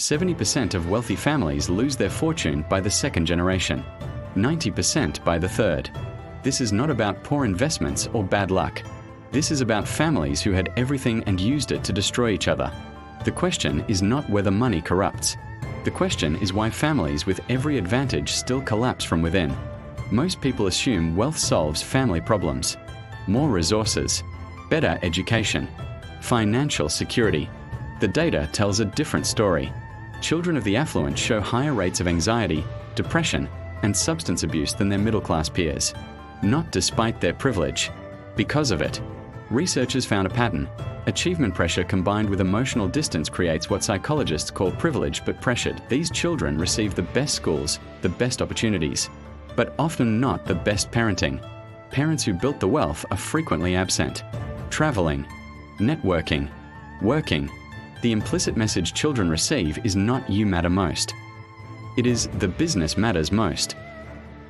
70% of wealthy families lose their fortune by the second generation, 90% by the third. This is not about poor investments or bad luck. This is about families who had everything and used it to destroy each other. The question is not whether money corrupts. The question is why families with every advantage still collapse from within. Most people assume wealth solves family problems. More resources, better education, financial security. The data tells a different story. Children of the affluent show higher rates of anxiety, depression, and substance abuse than their middle-class peers. Not despite their privilege, because of it. Researchers found a pattern. Achievement pressure combined with emotional distance creates what psychologists call privileged but pressured. These children receive the best schools, the best opportunities, but often not the best parenting. Parents who built the wealth are frequently absent. Traveling, networking, working. The implicit message children receive is not "you matter most." It is "the business matters most."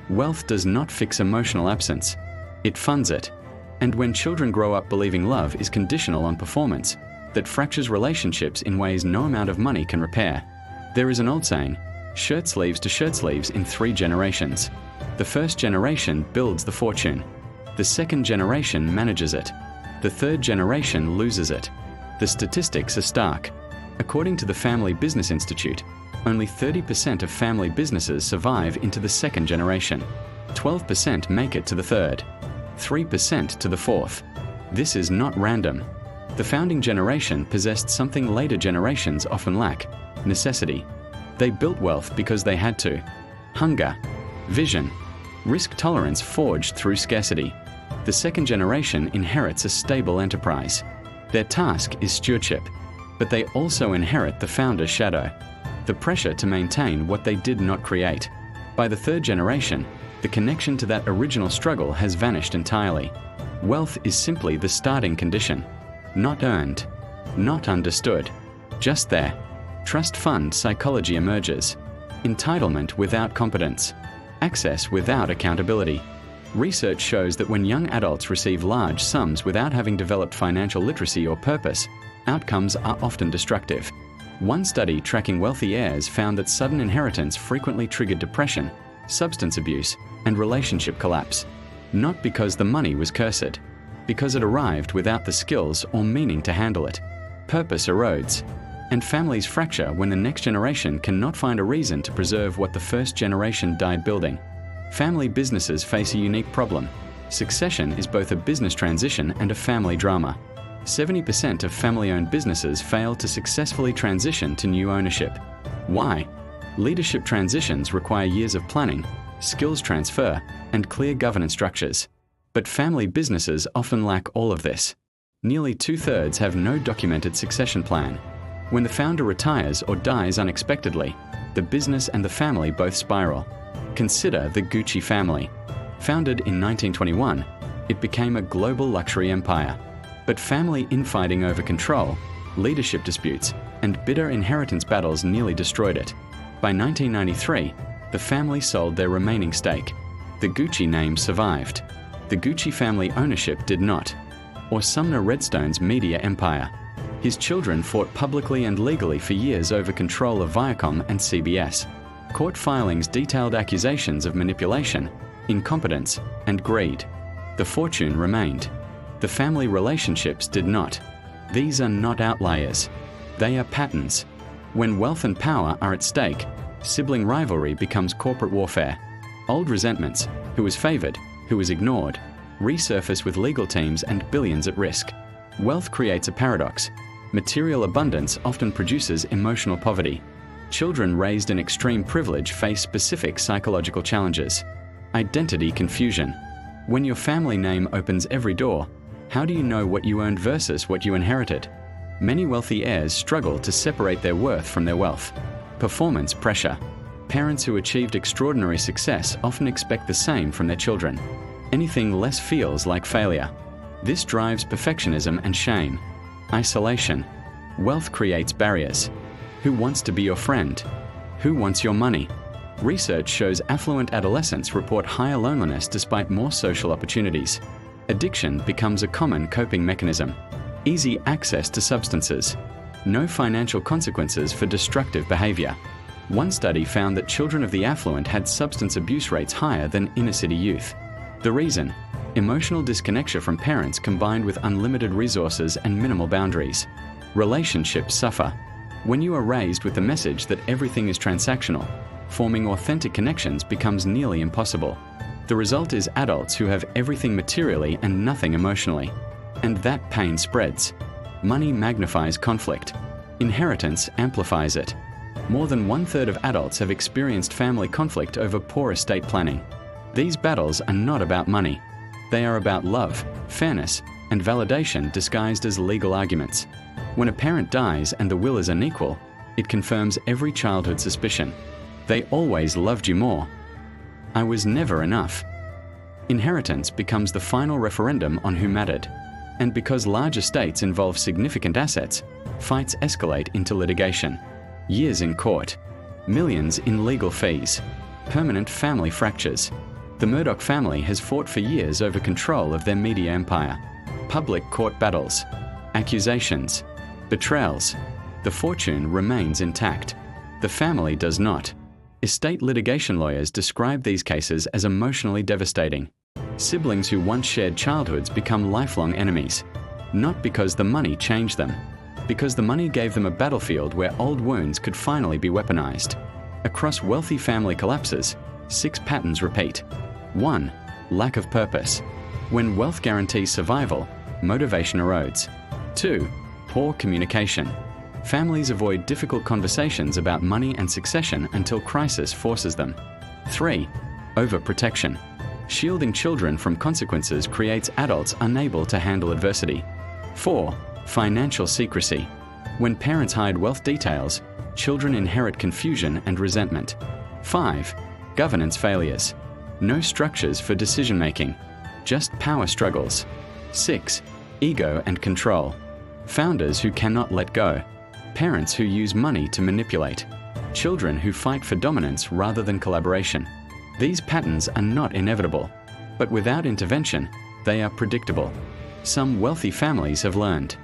Wealth does not fix emotional absence. It funds it. And when children grow up believing love is conditional on performance, that fractures relationships in ways no amount of money can repair. There is an old saying, shirt sleeves to shirt sleeves in 3 generations. The first generation builds the fortune. The second generation manages it. The third generation loses it. The statistics are stark. According to the Family Business Institute, only 30% of family businesses survive into the second generation. 12% make it to the third. 3% to the fourth. This is not random. The founding generation possessed something later generations often lack: necessity. They built wealth because they had to. Hunger, vision, risk tolerance forged through scarcity. The second generation inherits a stable enterprise. Their task is stewardship, but they also inherit the founder's shadow, the pressure to maintain what they did not create. By the third generation, the connection to that original struggle has vanished entirely. Wealth is simply the starting condition. Not earned, not understood, just there. Trust fund psychology emerges. Entitlement without competence. Access without accountability. Research shows that when young adults receive large sums without having developed financial literacy or purpose, outcomes are often destructive. One study tracking wealthy heirs found that sudden inheritance frequently triggered depression, substance abuse, and relationship collapse. Not because the money was cursed, because it arrived without the skills or meaning to handle it. Purpose erodes, and families fracture when the next generation cannot find a reason to preserve what the first generation died building. Family businesses face a unique problem. Succession is both a business transition and a family drama. 70% of family-owned businesses fail to successfully transition to new ownership. Why? Leadership transitions require years of planning, skills transfer, and clear governance structures. But family businesses often lack all of this. Nearly 2/3 have no documented succession plan. When the founder retires or dies unexpectedly, the business and the family both spiral. Consider the Gucci family. Founded in 1921, it became a global luxury empire. But family infighting over control, leadership disputes, and bitter inheritance battles nearly destroyed it. By 1993, the family sold their remaining stake. The Gucci name survived. The Gucci family ownership did not. Or Sumner Redstone's media empire. His children fought publicly and legally for years over control of Viacom and CBS. Court filings detailed accusations of manipulation, incompetence, and greed. The fortune remained. The family relationships did not. These are not outliers. They are patterns. When wealth and power are at stake, sibling rivalry becomes corporate warfare. Old resentments, who was favored, who was ignored, resurface with legal teams and billions at risk. Wealth creates a paradox. Material abundance often produces emotional poverty. Children raised in extreme privilege face specific psychological challenges. Identity confusion. When your family name opens every door, how do you know what you earned versus what you inherited? Many wealthy heirs struggle to separate their worth from their wealth. Performance pressure. Parents who achieved extraordinary success often expect the same from their children. Anything less feels like failure. This drives perfectionism and shame. Isolation. Wealth creates barriers. Who wants to be your friend? Who wants your money? Research shows affluent adolescents report higher loneliness despite more social opportunities. Addiction becomes a common coping mechanism. Easy access to substances. No financial consequences for destructive behavior. One study found that children of the affluent had substance abuse rates higher than inner-city youth. The reason? Emotional disconnection from parents combined with unlimited resources and minimal boundaries. Relationships suffer. When you are raised with the message that everything is transactional, forming authentic connections becomes nearly impossible. The result is adults who have everything materially and nothing emotionally. And that pain spreads. Money magnifies conflict. Inheritance amplifies it. More than 1/3 of adults have experienced family conflict over poor estate planning. These battles are not about money. They are about love, fairness, and validation disguised as legal arguments. When a parent dies and the will is unequal, it confirms every childhood suspicion. They always loved you more. I was never enough. Inheritance becomes the final referendum on who mattered. And because large estates involve significant assets, fights escalate into litigation. Years in court, millions in legal fees, permanent family fractures. The Murdoch family has fought for years over control of their media empire. Public court battles, accusations, betrayals. The fortune remains intact. The family does not. Estate litigation lawyers describe these cases as emotionally devastating. Siblings who once shared childhoods become lifelong enemies. Not because the money changed them, because the money gave them a battlefield where old wounds could finally be weaponized. Across wealthy family collapses, 6 patterns repeat. 1. Lack of purpose. When wealth guarantees survival, motivation erodes. 2. Poor communication. Families avoid difficult conversations about money and succession until crisis forces them. 3. Overprotection. Shielding children from consequences creates adults unable to handle adversity. 4. Financial secrecy. When parents hide wealth details, children inherit confusion and resentment. 5. Governance failures. No structures for decision-making, just power struggles. 6. Ego and control. Founders who cannot let go. Parents who use money to manipulate. Children who fight for dominance rather than collaboration. These patterns are not inevitable, but without intervention, they are predictable. Some wealthy families have learned.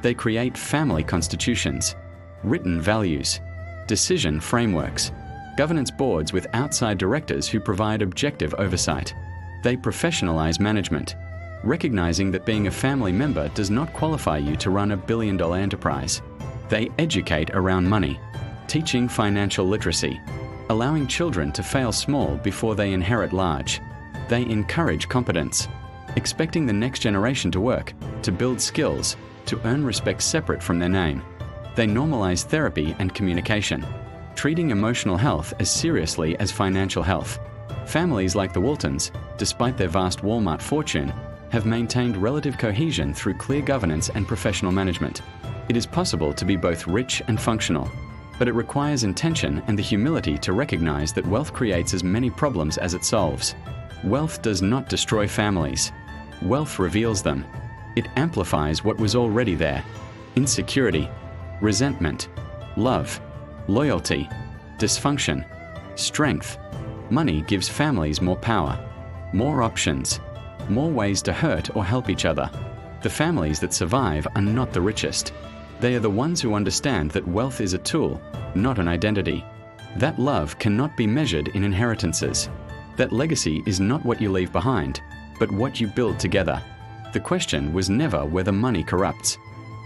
They create family constitutions, written values, decision frameworks, governance boards with outside directors who provide objective oversight. They professionalize management, recognizing that being a family member does not qualify you to run a billion-dollar enterprise. They educate around money, teaching financial literacy, allowing children to fail small before they inherit large. They encourage competence, expecting the next generation to work, to build skills, to earn respect separate from their name. They normalize therapy and communication, treating emotional health as seriously as financial health. Families like the Waltons, despite their vast Walmart fortune, have maintained relative cohesion through clear governance and professional management. It is possible to be both rich and functional, but it requires intention and the humility to recognize that wealth creates as many problems as it solves. Wealth does not destroy families. Wealth reveals them. It amplifies what was already there: insecurity, resentment, love, loyalty, dysfunction, strength. Money gives families more power, more options, more ways to hurt or help each other. The families that survive are not the richest. They are the ones who understand that wealth is a tool, not an identity. That love cannot be measured in inheritances. That legacy is not what you leave behind, but what you build together. The question was never whether money corrupts.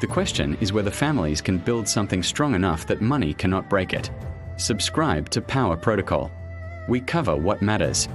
The question is whether families can build something strong enough that money cannot break it. Subscribe to Power Protocol. We cover what matters.